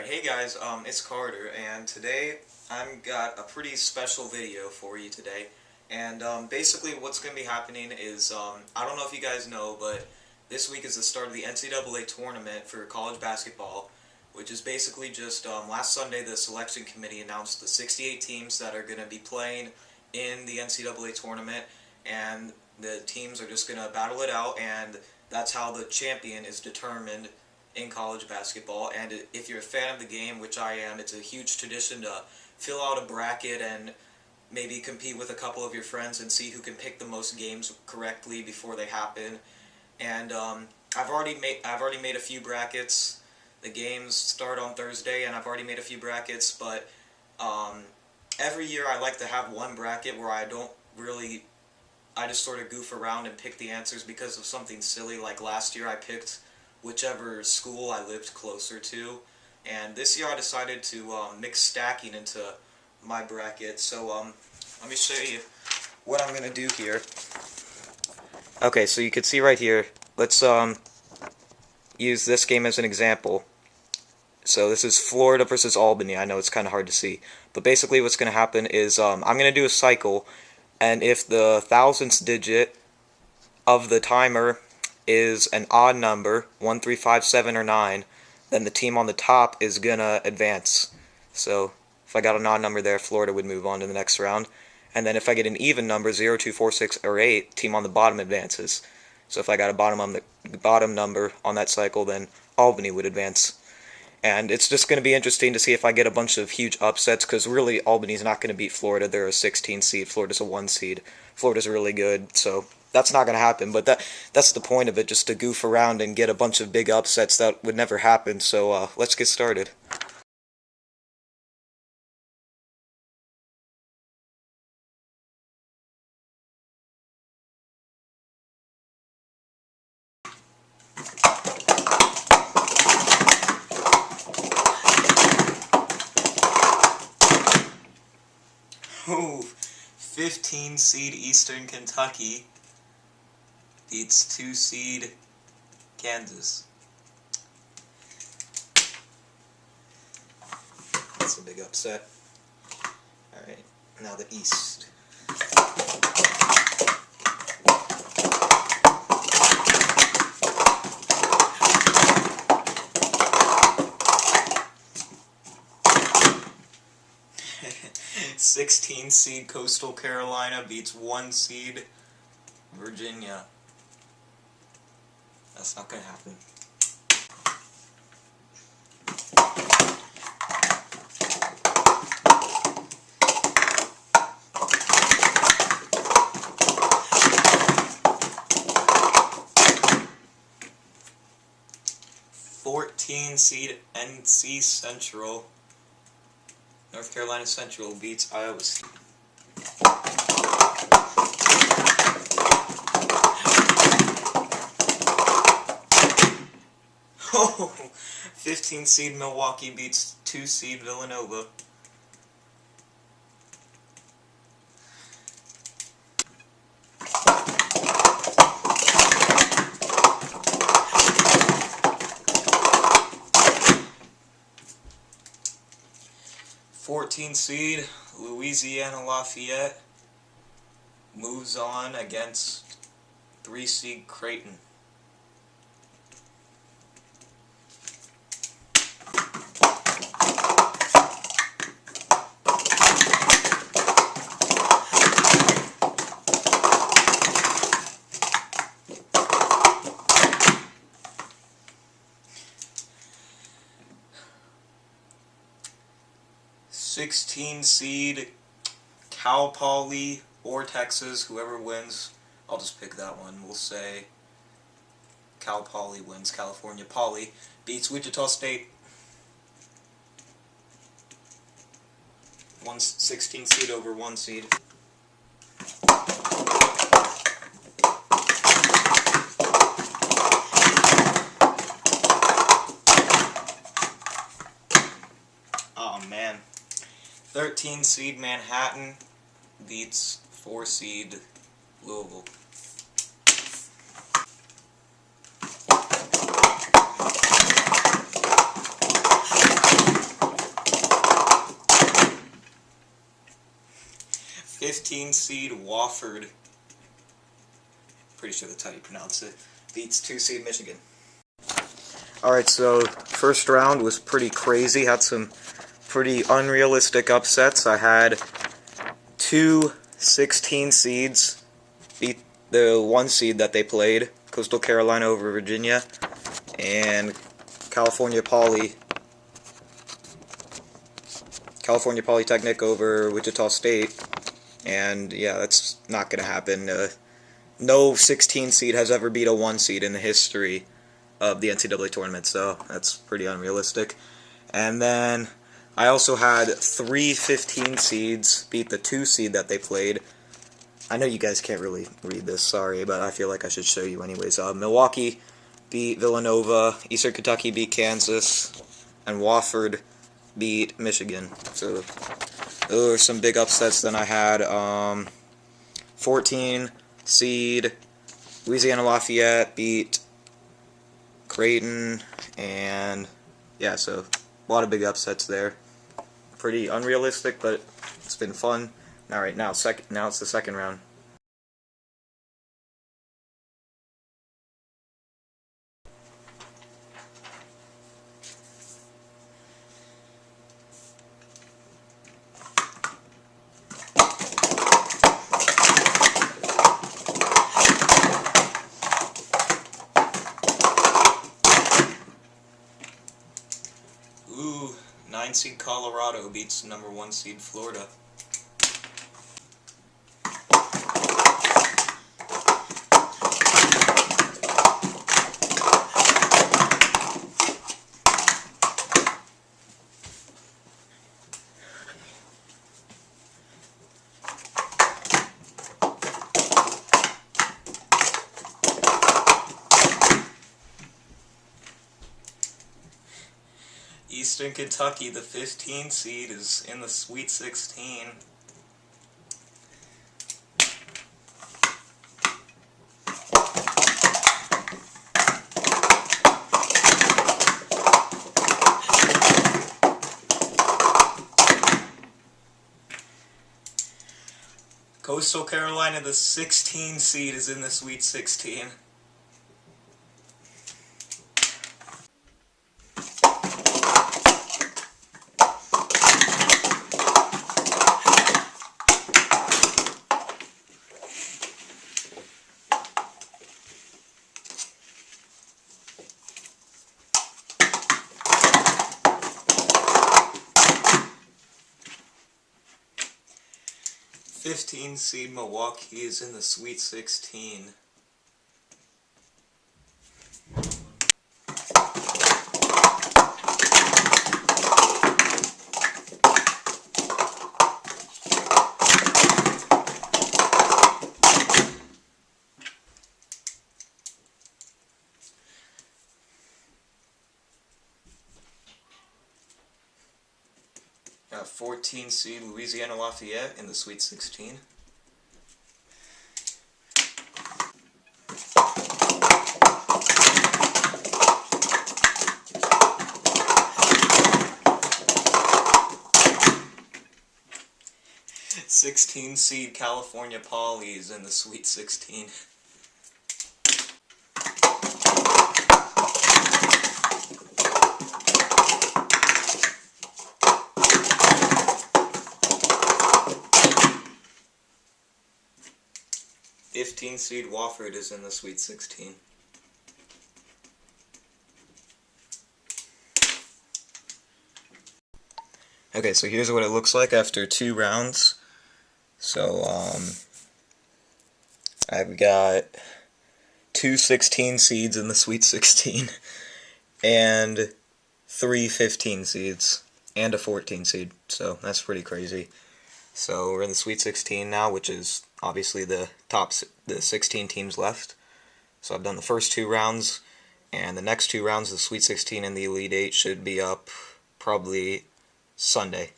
Alright, hey guys, it's Carter, and today I've got a pretty special video for you today. And basically what's going to be happening is, I don't know if you guys know, but this week is the start of the NCAA tournament for college basketball, which is basically just, last Sunday the selection committee announced the 68 teams that are going to be playing in the NCAA tournament, and the teams are just going to battle it out, and that's how the champion is determined in college basketball. And if you're a fan of the game, which I am, it's a huge tradition to fill out a bracket and maybe compete with a couple of your friends and see who can pick the most games correctly before they happen. And I've already made a few brackets. The games start on Thursday, and I've already made a few brackets. But every year I like to have one bracket where I just sort of goof around and pick the answers because of something silly. Like last year I picked whichever school I lived closer to, and this year I decided to mix stacking into my bracket. So let me show you what I'm gonna do here. Okay, so you can see right here, let's use this game as an example. So this is Florida versus Albany. I know it's kind of hard to see, but basically what's going to happen is I'm going to do a cycle, and if the thousandths digit of the timer is an odd number, 1, 3, 5, 7, or 9, then the team on the top is going to advance. So if I got an odd number there, Florida would move on to the next round. And then if I get an even number, 0, 2, 4, 6, or 8, team on the bottom advances. So if I got a bottom number on that cycle, then Albany would advance. And it's just going to be interesting to see if I get a bunch of huge upsets, because really Albany's not going to beat Florida. They're a 16 seed. Florida's a 1 seed. Florida's really good, so that's not going to happen. But that's the point of it, just to goof around and get a bunch of big upsets that would never happen. So let's get started. Ooh, 15 seed Eastern Kentucky beats 2 seed Kansas. That's a big upset. Alright, now the East. Sixteen seed Coastal Carolina beats 1 seed Virginia. That's not gonna happen. Fourteen seed NC Central. North Carolina Central beats Iowa State. Oh, 15 seed Milwaukee beats 2 seed Villanova. Fourteen seed Louisiana Lafayette moves on against 3 seed Creighton. Sixteen seed Cal Poly or Texas, whoever wins, I'll just pick that one. We'll say Cal Poly wins. California Poly beats Wichita State. 16 seed over 1 seed. Oh man. 13 seed Manhattan beats 4 seed Louisville. 15 seed Wofford, pretty sure that's how you pronounce it, beats 2 seed Michigan. Alright, so first round was pretty crazy, had some pretty unrealistic upsets. I had 2 16 seeds beat the 1 seed that they played, Coastal Carolina over Virginia, and California Polytechnic over Wichita State, and yeah, that's not going to happen. No 16 seed has ever beat a 1 seed in the history of the NCAA tournament, so that's pretty unrealistic. And then I also had 3 15 seeds beat the 2 seed that they played. I know you guys can't really read this, sorry, but I feel like I should show you anyways. Milwaukee beat Villanova, Eastern Kentucky beat Kansas, and Wofford beat Michigan. So those are some big upsets. Then I had 14 seed Louisiana Lafayette beat Creighton, and yeah, so a lot of big upsets there. Pretty unrealistic, but it's been fun. Alright, now it's the second round. Ooh, 9 seed Colorado beats number 1 seed Florida. Eastern Kentucky, the 15 seed, is in the Sweet 16. Coastal Carolina, the 16 seed, is in the Sweet 16. '15 seed Milwaukee is in the Sweet 16. Got 14 seed Louisiana Lafayette in the Sweet 16. '16 seed California Poly is in the Sweet 16. '15 seed Wofford is in the Sweet 16. Okay, so here's what it looks like after 2 rounds. So, I've got 2 16 seeds in the Sweet 16, and 3 15 seeds, and a 14 seed, so that's pretty crazy. So we're in the Sweet 16 now, which is obviously the 16 teams left. So I've done the first 2 rounds, and the next 2 rounds, the Sweet 16 and the Elite 8, should be up probably Sunday.